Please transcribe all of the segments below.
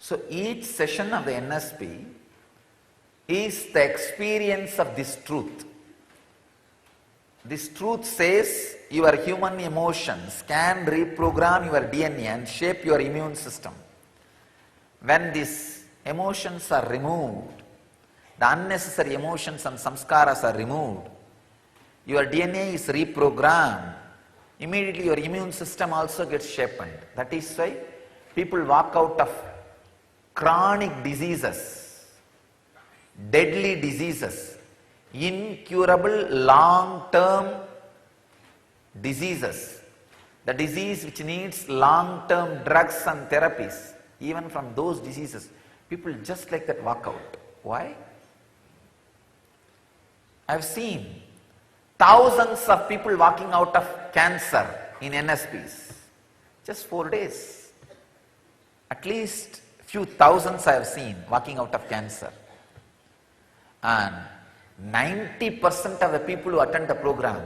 So each session of the NSP is the experience of this truth. This truth says your human emotions can reprogram your DNA and shape your immune system. When these emotions are removed, the unnecessary emotions and samskaras are removed, your DNA is reprogrammed. Immediately your immune system also gets sharpened. That is why people walk out of chronic diseases, deadly diseases, incurable long-term diseases, the disease which needs long-term drugs and therapies. Even from those diseases, people just like that walk out. Why? I've seen thousands of people walking out of cancer in NSPs. Just 4 days. At least few thousands I have seen walking out of cancer. And 90% of the people who attend the program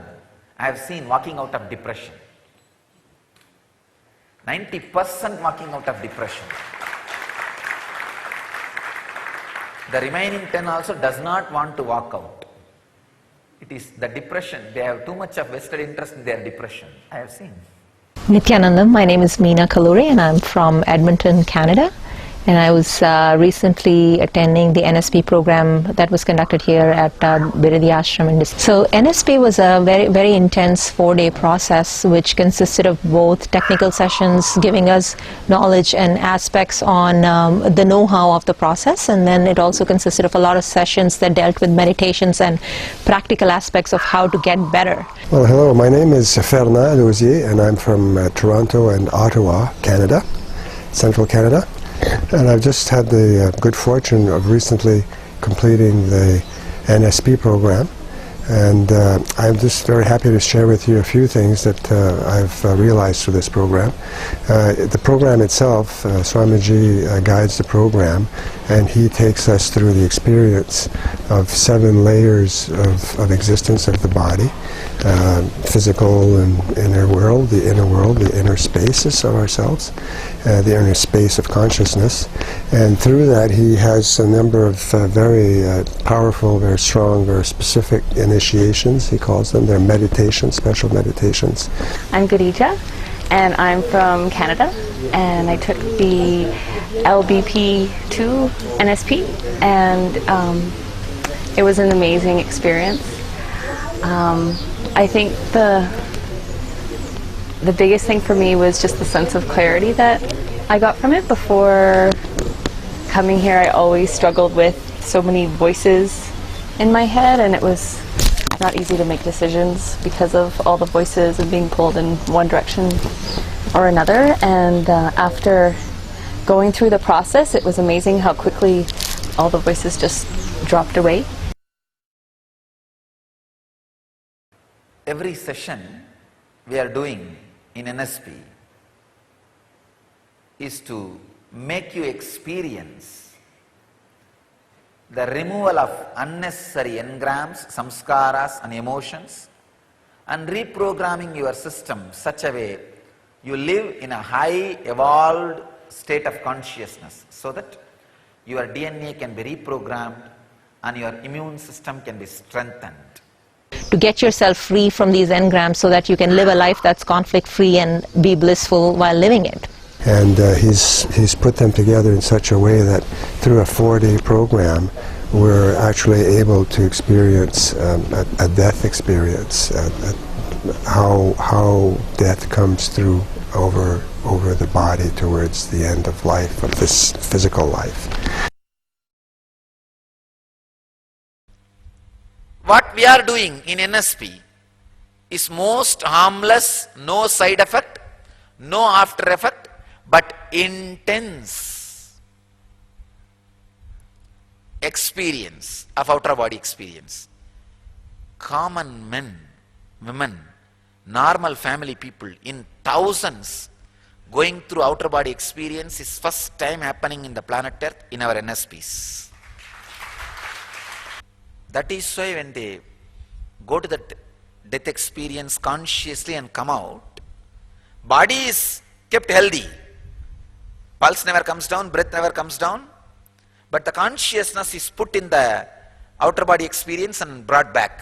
I have seen walking out of depression. 90% walking out of depression. The remaining 10 also does not want to walk out. It is the depression. They have too much of vested interest in their depression. I have seen. Nityanandam, my name is Meena Kalluri and I'm from Edmonton, Canada. And I was recently attending the NSP program that was conducted here at Biridhi Ashram. So NSP was a very intense 4-day process which consisted of both technical sessions giving us knowledge and aspects on the know-how of the process, and then it also consisted of a lot of sessions that dealt with meditations and practical aspects of how to get better. Well, hello, my name is Fernand Lausier and I'm from Toronto and Ottawa, Canada, Central Canada. And I've just had the good fortune of recently completing the NSP program, and I'm just very happy to share with you a few things that I've realized through this program. The program itself, Swamiji guides the program, and he takes us through the experience of 7 layers of existence of the body, physical and inner world, the inner spaces of ourselves, the inner space of consciousness, and through that he has a number of very powerful, very strong, very specific initiations, he calls them. They're meditations, special meditations. I'm Gadija, and I'm from Canada, and I took the LBP2 NSP, and it was an amazing experience. I think the biggest thing for me was just the sense of clarity that I got from it. Before coming here, I always struggled with so many voices in my head, and it was not easy to make decisions because of all the voices and being pulled in one direction or another. And after going through the process, it was amazing how quickly all the voices just dropped away. Every session we are doing in NSP is to make you experience the removal of unnecessary engrams, samskaras and emotions, and reprogramming your system such a way you live in a high evolved state of consciousness so that your DNA can be reprogrammed and your immune system can be strengthened. To get yourself free from these engrams so that you can live a life that's conflict-free and be blissful while living it. And he's put them together in such a way that through a 4-day program we're actually able to experience a death experience, how death comes through over the body towards the end of life, of this physical life. What we are doing in NSP is most harmless, no side effect, no after effect, but intense experience of outer body experience. Common men, women, normal family people in thousands going through outer body experience is first time happening in the planet Earth in our NSPs. That is why when they go to the death experience consciously and come out, body is kept healthy. Pulse never comes down, breath never comes down, but the consciousness is put in the outer body experience and brought back.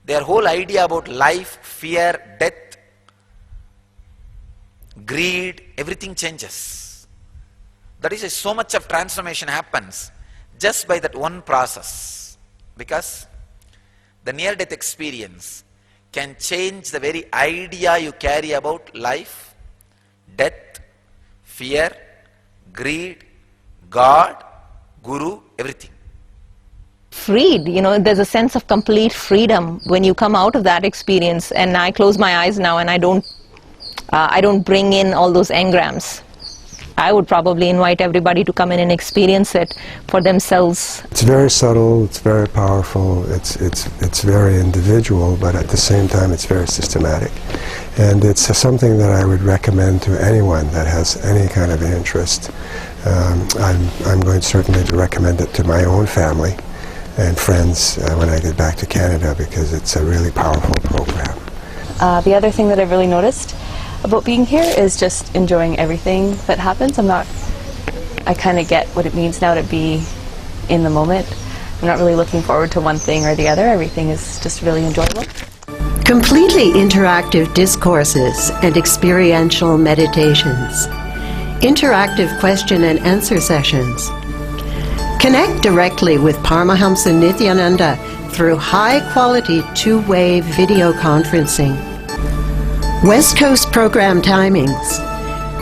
Their whole idea about life, fear, death, greed, everything changes. That is why so much of transformation happens just by that one process, because the near-death experience can change the very idea you carry about life, death, fear, greed, God, Guru, everything. Freed, you know, there's a sense of complete freedom when you come out of that experience. And I close my eyes now and I don't bring in all those engrams. I would probably invite everybody to come in and experience it for themselves. It's very subtle, it's very powerful, it's very individual, but at the same time it's very systematic. And it's something that I would recommend to anyone that has any kind of interest. I'm going certainly to recommend it to my own family and friends when I get back to Canada, because it's a really powerful program. The other thing that I've really noticed about being here is just enjoying everything that happens. I kind of get what it means now to be in the moment. I'm not really looking forward to one thing or the other. Everything is just really enjoyable. Completely interactive discourses and experiential meditations. Interactive question and answer sessions. Connect directly with Paramahamsa Nityananda through high-quality two-way video conferencing. West Coast program timings.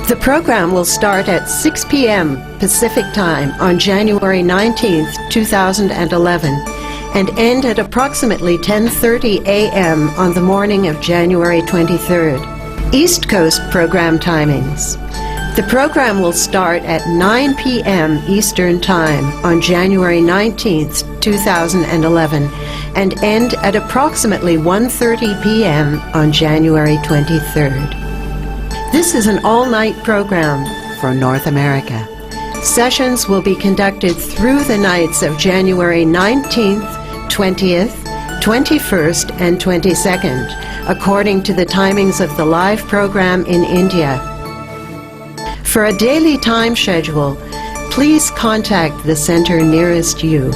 The program will start at 6 p.m. Pacific Time on January 19th, 2011 and end at approximately 10:30 a.m. on the morning of January 23rd. East Coast program timings. The program will start at 9 p.m. Eastern Time on January 19th, 2011 and end at approximately 1:30 p.m. on January 23rd. This is an all-night program for North America. Sessions will be conducted through the nights of January 19th, 20th, 21st and 22nd, according to the timings of the live program in India. For a daily time schedule, please contact the center nearest you.